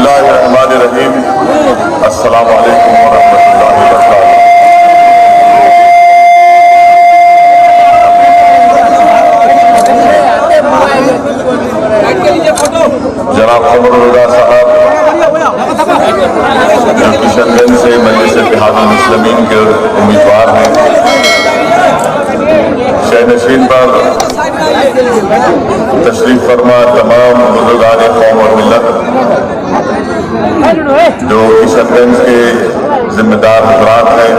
बिस्मिल्लाहिर्रहमानिर्रहीम। अस्सलामु अलैकुम वरहमतुल्लाहि वबरकातुहू। जनाब कमर रज़ा साहब जो किशनगंज से मजलिस इत्तेहादुल मुस्लिमीन के उम्मीदवार हैं, शहनशीन पर तशरीफ फरमा तमाम बुजुर्गान कौम और मिल्लत, जो किशनगंज के जिम्मेदार हजरात हैं,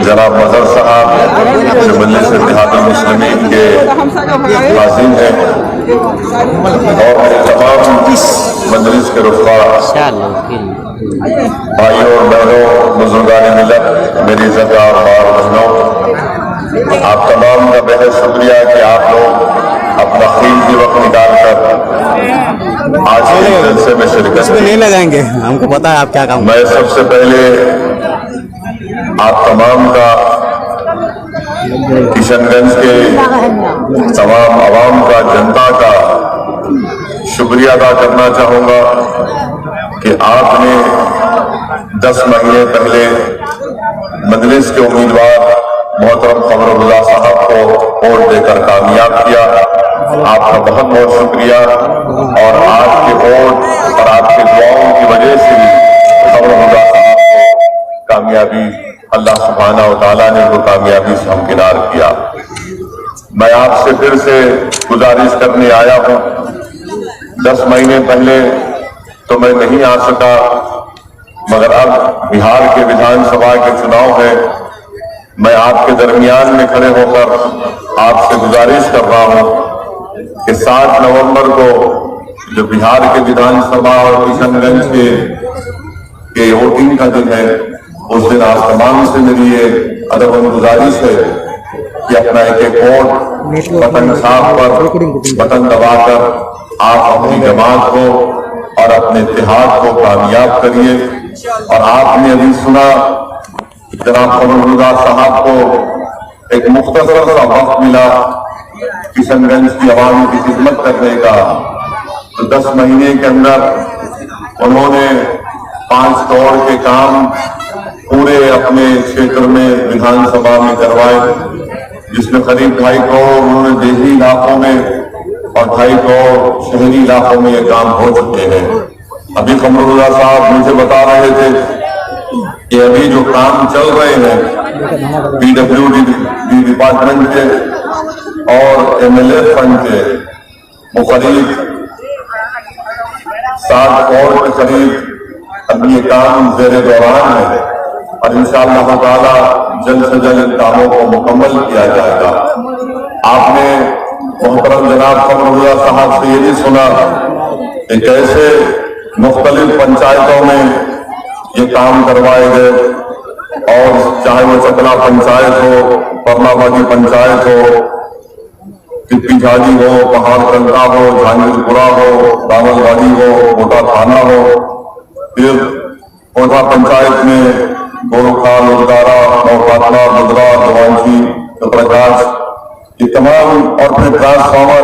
जनाब मजहर साहब जो मजलिस इत्तेहादुल मुस्लिमीन के वाज़िन हैं, और तमाम मजलिस के रुफ़ा, भाइयों और बहनों, बुजुर्गान मिल्लत, मेरी इज़्ज़तदार और बहनों, आप तमाम का बेहद शुक्रिया कि आप लोग अपना कीमती वक्त निकाल कर आज के जलसे में शिरकत नहीं लगाएंगे, हमको पता है आप क्या काम। मैं सबसे पहले आप तमाम का किशनगंज के तमाम आवाम का, जनता का शुक्रिया अदा करना चाहूँगा कि आपने 10 महीने पहले मजलिस के उम्मीदवार मोहतरम कमर रज़ा साहब को वोट देकर कामयाब किया। आपका बहुत बहुत शुक्रिया। और आपके वोट और आपके दुआओं की वजह से कमर रज़ा साहब को कामयाबी, अल्लाह सुब्हानहू व तआला ने उनको कामयाबी से हमकिनार किया। मैं आपसे फिर से गुजारिश करने आया हूँ। 10 महीने पहले तो मैं नहीं आ सका, मगर अब बिहार के विधानसभा के चुनाव है, मैं आपके दरमियान में खड़े होकर आपसे गुजारिश कर रहा हूं कि 7 नवंबर को जो बिहार के विधानसभा और किशनगंज के वोटिंग का दिन है, उस दिन आप तमाम से मेरी ये अदब गुजारिश है कि अपना एक वोट बटन छाप पर, बटन दबाकर आप अपनी जमात को और अपने इत्तेहाद को कामयाब करिए। और आपने अभी सुना जनाब कमर रज़ा साहब को एक मुख्तसर सा वक्त मिला किशनगंज की आवाम की खिदमत करने का, तो 10 महीने के अंदर उन्होंने 5 दौर के काम पूरे अपने क्षेत्र में विधानसभा में करवाए, जिसमें करीब 2.5 करोड़ उन्होंने देही इलाकों में और 2.5 करोड़ शहरी इलाकों में ये काम हो चुके हैं। अभी कमर रज़ा साहब मुझे बता रहे थे कि अभी जो काम चल रहे हैं PWD डिपार्टमेंट के और MLA फंड के, वो करीब 7 करोड़ के करीब अभी ये काम ज़ेरे दौरान है, और इंशाअल्लाह ताला जल्द से जल्द इन कामों को मुकम्मल किया जाएगा। आपने मोहतरम जनाब कमर रज़ा साहब से ये भी सुना कि कैसे मुख्तलिफ पंचायतों में ये काम करवाए गए, और चाहे वो चकला पंचायत हो, परनाबादी पंचायत हो, पिपीझाली हो, पहाड़ टंका हो, झांझरपुरा हो, दामलवाड़ी हो, कोटा थाना हो, फिर कोटा पंचायत में गोरखा, लोधारा, नौपाटना, बुधरा, जवानसी, प्रकाश, ये तमाम, और फिर ट्रांसफार्मर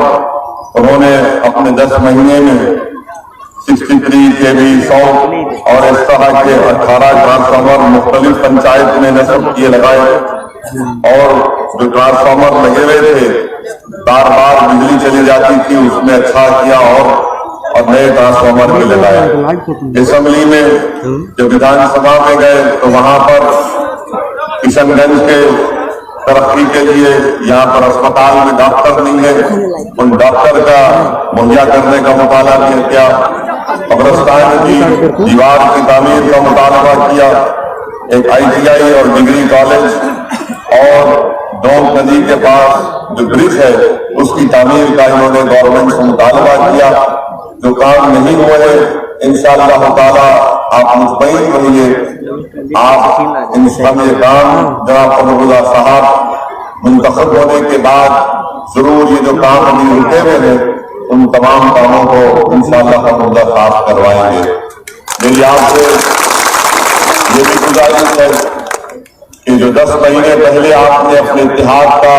उन्होंने अपने 10 महीने में 63 KV 100 और इस तरह के 18 ट्रांसफार्मर मुख्तलिफ पंचायत में नस्ब किए लगाए, और जो ट्रांसफार्मर लगे हुए थे बार बार बिजली चली जाती थी, उसमें अच्छा किया और नए ट्रांसफार्मर भी लगाए। असेंबली में जब विधानसभा में गए तो वहां पर किशनगंज के तरक्की के लिए यहाँ पर अस्पताल में डॉक्टर नहीं है, उन डॉक्टर का मुहैया करने का मुतालबा किया, कब्रिस्तान की दीवार की तामीर का मुतालबा किया, एक ITI और डिग्री कॉलेज और डोम नदी के पास जो ब्रिज है उसकी तामीर का इन्होंने गवर्नमेंट से मुतालबा किया। जो काम नहीं हुए इंशाअल्लाह ताला आप मुतमईन रहिए, आप इन सब ये काम जनाब कमर रज़ा साहब मुंतखब होने के बाद जरूर ये जो काम अभी रुके हुए हैं उन तमाम कामों को इंशाअल्लाह कमर रज़ा साहब करवाएंगे। मेरी आपसे ये भी गुजारिश है कि जो 10 महीने पहले आपने अपने इत्तेहाद का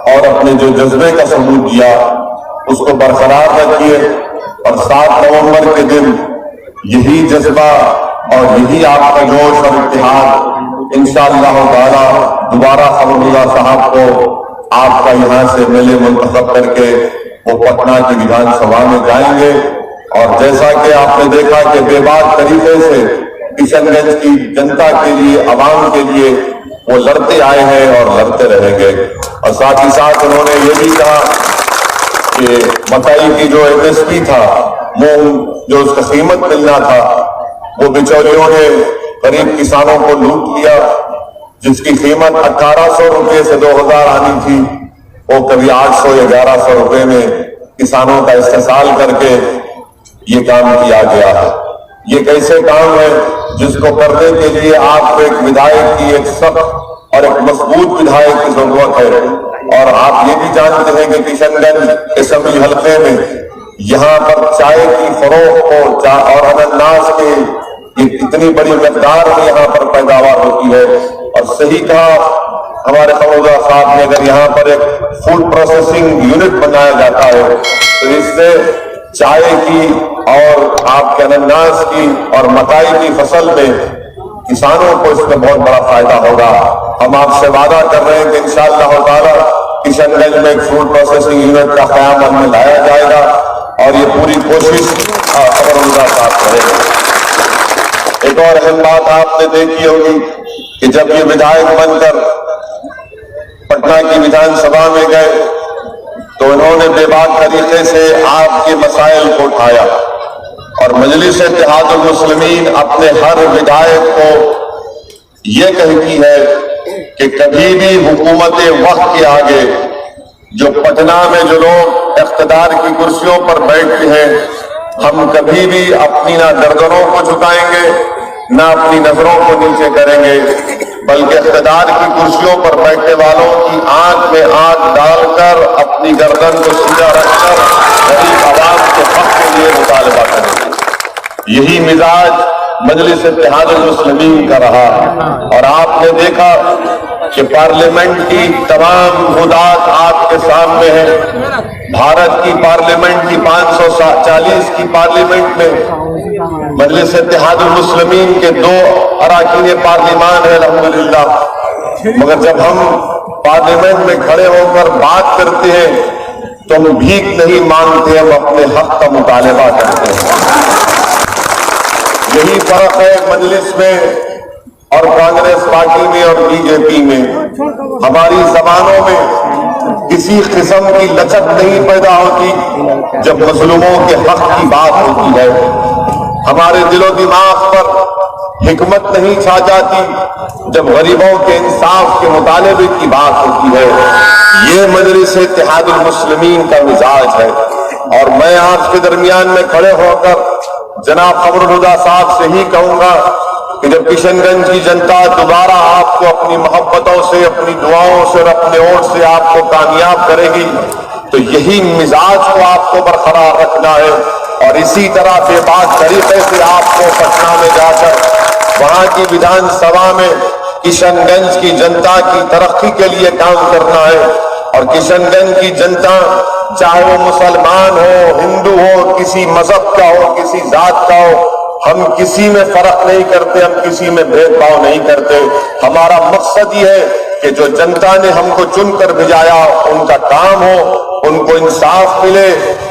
और अपने जो जज्बे का सबूत दिया उसको बरकरार रखिए, और 7 नवंबर के दिन यही जज्बा और यही आपका जोश और इत्तेहाद इंशाअल्लाह ताला दोबारा खबरुल्लाह साहब को आपका यहाँ से मेले मुंतखब करके वो पटना की विधानसभा में जाएंगे। और जैसा कि आपने देखा कि बेबाक तरीके से किशनगंज की जनता के लिए, आवाम के लिए वो लड़ते आए हैं और लड़ते रहेंगे। और साथ ही साथ उन्होंने ये भी कहा कि मकई की जो MSP था, मूंग जो उसका कीमत मिलना था, वो बिचौलियों ने गरीब किसानों को लूट लिया, जिसकी कीमत 1800 रुपये से 2000 आनी थी, वो कभी 800 या 1100 रुपये में किसानों का इस्तेसाल करके ये काम किया गया है। ये कैसे काम है जिसको करने के लिए आपको एक विधायक की, एक सख्त और एक मजबूत विधायक की जरूरत है। और आप ये भी जानते हैं कि किशनगंज असेंबली हल्के में यहाँ पर चाय की फरोख्त को और अनानास के इतनी बड़ी मकदार में यहाँ पर पैदावार होती है। और सही कहा हमारे खबरुल्लाह साहब ने, अगर यहाँ पर एक फूड प्रोसेसिंग यूनिट बनाया जाता है तो इससे चाय की और आपके अनानास की और मकई की फसल में किसानों को इसमें बहुत बड़ा फायदा होगा। हम आपसे वादा कर रहे हैं कि इंशाअल्लाह ताला किशनगंज में एक फूड प्रोसेसिंग यूनिट का क़याम अमल में लाया जाएगा और ये पूरी कोशिश खबरुल्लाह साहब करेंगे। एक और अहम बात आपने देखी होगी कि जब ये विधायक बनकर पटना की विधानसभा में गए तो उन्होंने बेबाक तरीके से आपके मसाइल को उठाया और मजलिस इत्तेहादुल मुस्लिमीन अपने हर विधायक को ये कहती है कि कभी भी हुकूमत वक्त के आगे जो पटना में जो लोग इख्तिदार की कुर्सियों पर बैठते हैं, हम कभी भी अपनी ना गर्दनों को झुकाएंगे ना अपनी नजरों को नीचे करेंगे, बल्कि इख्तिदार की कुर्सियों पर बैठने वालों की आंख में आंख डालकर अपनी गर्दन को सीधा रखकर गरीब आवाम के हक के लिए मुतालबा करेंगे। यही मिजाज मजलिस इत्तेहादुल मुस्लिमीन का रहा। और आपने देखा कि पार्लियामेंट की तमाम हुदात आपके सामने है। भारत की पार्लियामेंट की 540 की पार्लियामेंट में मजलिस इत्तेहादुल मुस्लिमीन के 2 अरकान पार्लियामान है अल्हम्दुलिल्लाह। मगर जब हम पार्लियामेंट में खड़े होकर बात करते हैं तो हम भीख नहीं मांगते, हम अपने हक का मुतालबा करते हैं। यही फर्क है मजलिस में और कांग्रेस पार्टी में और बीजेपी में। हमारी जबानों में किसी किस्म की लचक नहीं पैदा होती जब मजलूमों के हक की बात होती है। हमारे दिलो दिमाग पर हिकमत नहीं छा जाती जब गरीबों के इंसाफ के मुतालबे की बात होती है। ये मजलिस इत्तेहादुल मुस्लिमीन का मिजाज है। और मैं आपके दरमियान में खड़े होकर जनाब कमरुल हुदा साहब से ही कहूंगा कि जब किशनगंज की जनता दोबारा आपको अपनी मोहब्बतों से, अपनी दुआओं से और अपने वोट से आपको कामयाब करेगी तो यही मिजाज को आपको बरकरार रखना है। और इसी तरह बेबाक तरीके से आपको पटना में जाकर वहां की विधानसभा में किशनगंज की जनता की तरक्की के लिए काम करना है। और किशनगंज की जनता चाहे वो मुसलमान हो, हिंदू हो, किसी मजहब का हो, किसी जात का हो, हम किसी में फर्क नहीं करते, हम किसी में भेदभाव नहीं करते। हमारा मकसद ये है कि जो जनता ने हमको चुनकर भेजाया उनका काम हो, उनको इंसाफ मिले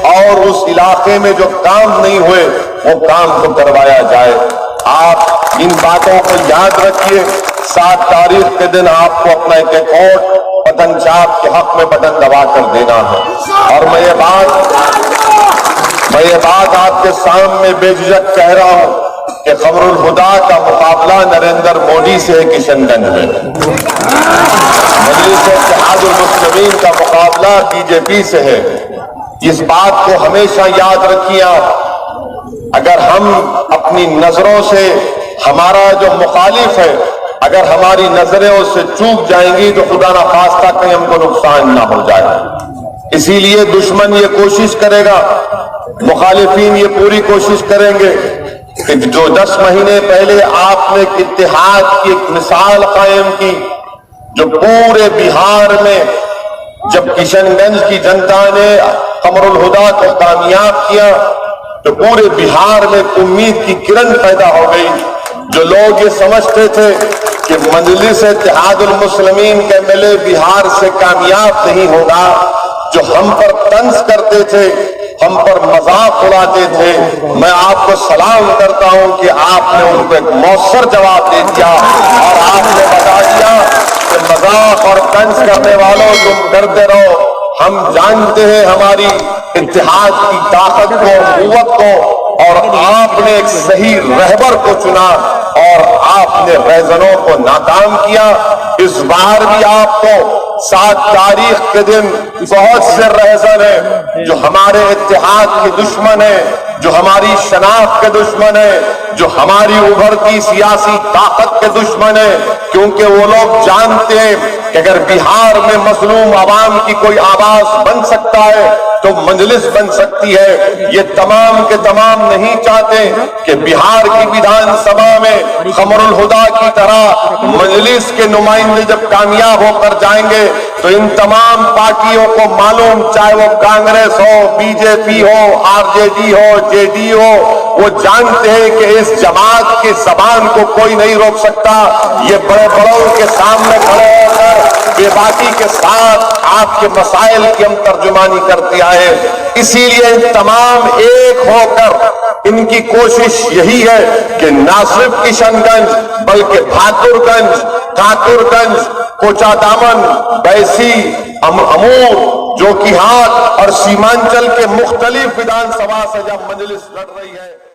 और उस इलाके में जो काम नहीं हुए वो काम को करवाया जाए। आप इन बातों को याद रखिए। 7 तारीख के दिन आपको अपना एक वोट बटन चाप के हक में बटन दबा कर देना है। और मैं ये बात आपके सामने बेझिझक कह रहा हूं कि कमरुल हुदा का मुकाबला नरेंद्र मोदी से है किशनगंज में। मजलिस इत्तेहादुल मुस्लिमीन का मुकाबला बीजेपी से है। इस बात को हमेशा याद रखिए। अगर हम अपनी नजरों से हमारा जो मुखालिफ है, अगर हमारी नजरें उससे चूक जाएंगी तो खुदा ना खास्ता कहीं हमको नुकसान ना हो जाए। इसीलिए दुश्मन ये कोशिश करेगा, मुखालिफिन ये पूरी कोशिश करेंगे कि जो 10 महीने पहले आपने इत्तेहाद की एक मिसाल कायम की, जो पूरे बिहार में जब किशनगंज की जनता ने कमरुल हुदा को कामयाब किया تو پورے بہار میں امید کی کرن پیدا ہو گئی. جو لوگ یہ سمجھتے تھے کہ مجلس اتحاد المسلمین کے MLA بہار سے کامیاب نہیں ہوگا، جو ہم پر طنز کرتے تھے، ہم پر مذاق اڑاتے تھے، میں آپ کو سلام کرتا ہوں کہ آپ نے ان کو ایک مؤثر جواب دے دیا اور آپ نے بتا دیا کہ مذاق اور طنز کرنے والوں تم ڈرتے رہو، ہم جانتے ہیں ہماری اتحاد کی طاقت کو، قوت کو، اور آپ نے ایک صحیح رہبر کو چنا اور آپ نے رہزنوں کو ناکام کیا. اس بار بھی آپ کو 7 تاریخ کے دن بہت سے رہزن ہیں جو ہمارے اتحاد کے دشمن ہیں، جو ہماری شناخت کے دشمن ہیں، جو ہماری ابھرتی سیاسی طاقت کے دشمن ہیں، کیونکہ وہ لوگ جانتے ہیں کہ اگر بہار میں مظلوم عوام کی کوئی آواز بن سکتا ہے تو مجلس بن سکتی ہے. یہ تمام کے تمام نہیں چاہتے کہ بہار کی ویدھان سبھا میں قمر الہدا کی طرح مجلس کے نمائندے جب کامیاب ہو کر جائیں گے تو ان تمام پارٹیوں کو معلوم، چاہے وہ کانگریس ہو، BJP ہو، RJD ہو، JD ہو، وہ جانتے ہیں کہ اس جماعت کی زبان کو کوئی نہیں روک سکتا. یہ بڑے بڑوں کے سامنے کھڑے ہو کر بے باکی کے ساتھ آپ کے مسائل کی ہم ترجمانی کرتے آئے. اسی لیے ان تمام ایک ہو کر ان کی کوشش یہی ہے کہ نہ صرف کشن گنج بلکہ بہادر گنج، کاکر گنج، کوچا دامن، بیسی، امور، جوکی ہاتھ اور سیمانچل کے مختلف ویدھان سبھا سے جب مجلس لڑ رہی ہے